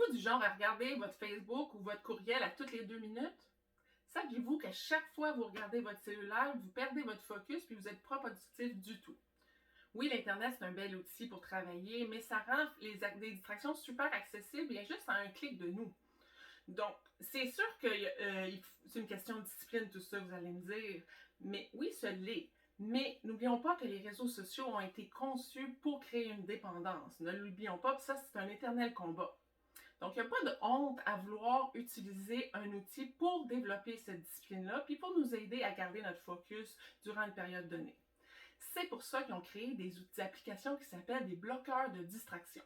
Êtes-vous du genre à regarder votre Facebook ou votre courriel à toutes les 2 minutes? Saviez-vous qu'à chaque fois que vous regardez votre cellulaire, vous perdez votre focus puis vous n'êtes pas productif du tout? Oui, l'Internet, c'est un bel outil pour travailler, mais ça rend des distractions super accessibles et juste à un clic de nous. Donc, c'est sûr que c'est une question de discipline, tout ça, vous allez me dire. Mais oui, ce l'est. Mais n'oublions pas que les réseaux sociaux ont été conçus pour créer une dépendance. Ne l'oublions pas, puis ça, c'est un éternel combat. Donc, il n'y a pas de honte à vouloir utiliser un outil pour développer cette discipline-là, puis pour nous aider à garder notre focus durant une période donnée. C'est pour ça qu'ils ont créé des applications qui s'appellent des bloqueurs de distraction.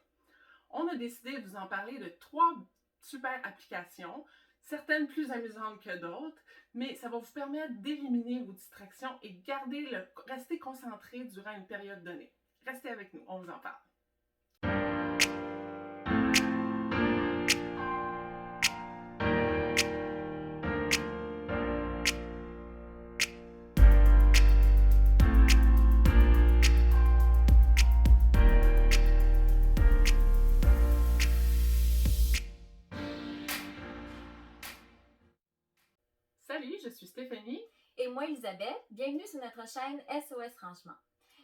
On a décidé de vous en parler de 3 super applications, certaines plus amusantes que d'autres, mais ça va vous permettre d'éliminer vos distractions et rester concentré durant une période donnée. Restez avec nous, on vous en parle. Salut, je suis Stéphanie. Et moi, Elisabeth. Bienvenue sur notre chaîne SOS Rangement.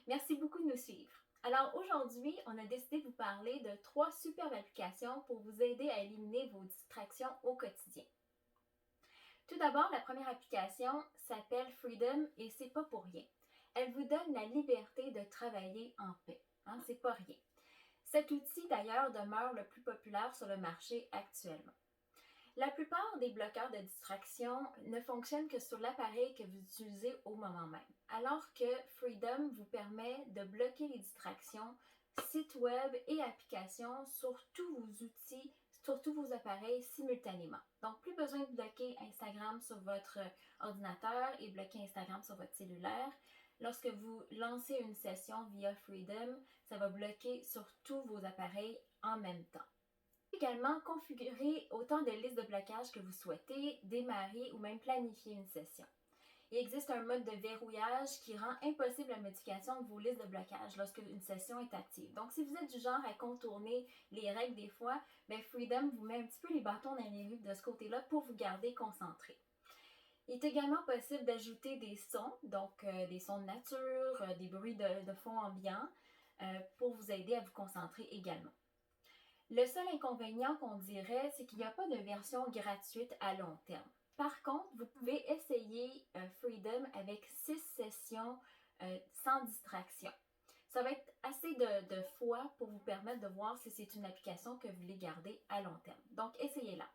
Merci beaucoup de nous suivre. Alors aujourd'hui, on a décidé de vous parler de 3 superbes applications pour vous aider à éliminer vos distractions au quotidien. Tout d'abord, la première application s'appelle Freedom et c'est pas pour rien. Elle vous donne la liberté de travailler en paix. C'est pas rien. Cet outil d'ailleurs demeure le plus populaire sur le marché actuellement. La plupart des bloqueurs de distraction ne fonctionnent que sur l'appareil que vous utilisez au moment même, alors que Freedom vous permet de bloquer les distractions, sites web et applications sur tous vos outils, sur tous vos appareils simultanément. Donc, plus besoin de bloquer Instagram sur votre ordinateur et bloquer Instagram sur votre cellulaire. Lorsque vous lancez une session via Freedom, ça va bloquer sur tous vos appareils en même temps. Également, configurer autant de listes de blocage que vous souhaitez, démarrer ou même planifier une session. Il existe un mode de verrouillage qui rend impossible la modification de vos listes de blocage lorsque une session est active. Donc, si vous êtes du genre à contourner les règles des fois, Freedom vous met un petit peu les bâtons dans les roues de ce côté-là pour vous garder concentré. Il est également possible d'ajouter des sons, donc des sons de nature, des bruits de fond ambiant, pour vous aider à vous concentrer également. Le seul inconvénient qu'on dirait, c'est qu'il n'y a pas de version gratuite à long terme. Par contre, vous pouvez essayer Freedom avec 6 sessions sans distraction. Ça va être assez de fois pour vous permettre de voir si c'est une application que vous voulez garder à long terme. Donc, essayez-la.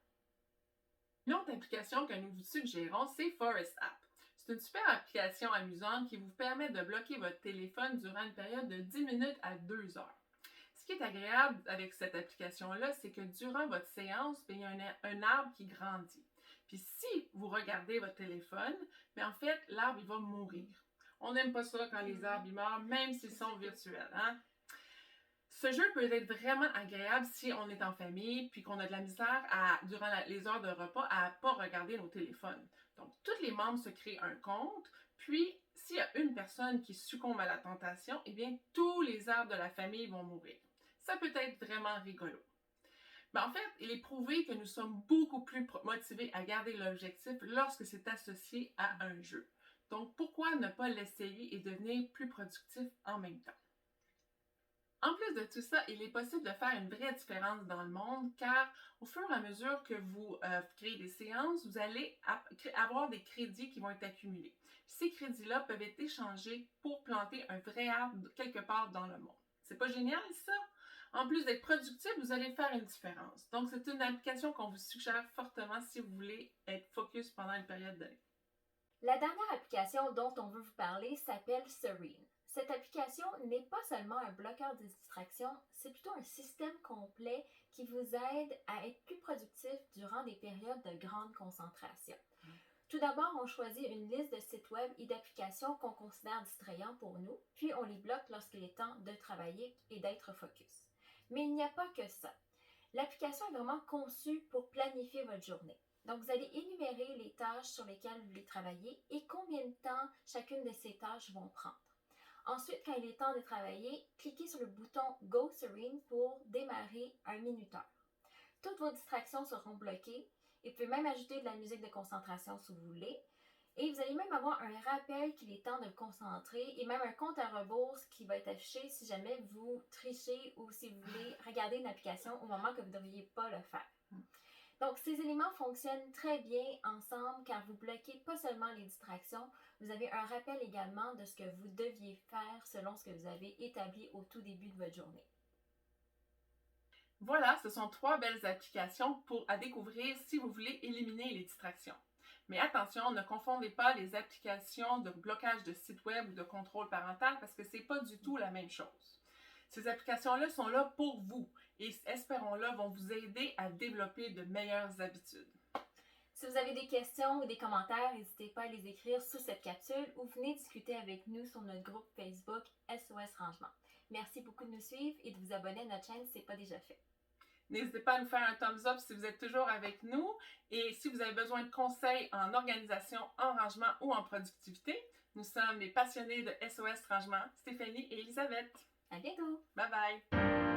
Une autre application que nous vous suggérons, c'est Forest App. C'est une super application amusante qui vous permet de bloquer votre téléphone durant une période de 10 minutes à 2 heures. Ce qui est agréable avec cette application-là, c'est que durant votre séance, il y a un arbre qui grandit. Puis si vous regardez votre téléphone, en fait, l'arbre il va mourir. On n'aime pas ça quand les arbres ils meurent, même s'ils sont virtuels. Ce jeu peut être vraiment agréable si on est en famille puis qu'on a de la misère durant les heures de repas à ne pas regarder nos téléphones. Donc, tous les membres se créent un compte, puis s'il y a une personne qui succombe à la tentation, eh bien, tous les arbres de la famille vont mourir. Ça peut être vraiment rigolo. Mais en fait, il est prouvé que nous sommes beaucoup plus motivés à garder l'objectif lorsque c'est associé à un jeu. Donc, pourquoi ne pas l'essayer et devenir plus productif en même temps? En plus de tout ça, il est possible de faire une vraie différence dans le monde car au fur et à mesure que vous créez des séances, vous allez avoir des crédits qui vont être accumulés. Ces crédits-là peuvent être échangés pour planter un vrai arbre quelque part dans le monde. C'est pas génial ça? En plus d'être productif, vous allez faire une différence. Donc, c'est une application qu'on vous suggère fortement si vous voulez être focus pendant une période donnée. La dernière application dont on veut vous parler s'appelle Serene. Cette application n'est pas seulement un bloqueur de distraction, c'est plutôt un système complet qui vous aide à être plus productif durant des périodes de grande concentration. Tout d'abord, on choisit une liste de sites web et d'applications qu'on considère distrayants pour nous, puis on les bloque lorsqu'il est temps de travailler et d'être focus. Mais il n'y a pas que ça. L'application est vraiment conçue pour planifier votre journée. Donc, vous allez énumérer les tâches sur lesquelles vous voulez travailler et combien de temps chacune de ces tâches vont prendre. Ensuite, quand il est temps de travailler, cliquez sur le bouton Go Serene pour démarrer un minuteur. Tout toutes vos distractions seront bloquées. Et vous pouvez même ajouter de la musique de concentration si vous voulez. Et vous allez même avoir un rappel qu'il est temps de le concentrer et même un compte à rebours qui va être affiché si jamais vous trichez ou si vous voulez regarder une application au moment que vous ne devriez pas le faire. Donc, ces éléments fonctionnent très bien ensemble car vous bloquez pas seulement les distractions, vous avez un rappel également de ce que vous deviez faire selon ce que vous avez établi au tout début de votre journée. Voilà, ce sont 3 belles applications à découvrir si vous voulez éliminer les distractions. Mais attention, ne confondez pas les applications de blocage de site web ou de contrôle parental parce que ce n'est pas du tout la même chose. Ces applications-là sont là pour vous et, espérons-le, vont vous aider à développer de meilleures habitudes. Si vous avez des questions ou des commentaires, n'hésitez pas à les écrire sous cette capsule ou venez discuter avec nous sur notre groupe Facebook SOS Rangement. Merci beaucoup de nous suivre et de vous abonner à notre chaîne si ce n'est pas déjà fait. N'hésitez pas à nous faire un thumbs up si vous êtes toujours avec nous. Et si vous avez besoin de conseils en organisation, en rangement ou en productivité, nous sommes les passionnés de SOS Rangement, Stéphanie et Elisabeth. À bientôt! Bye bye!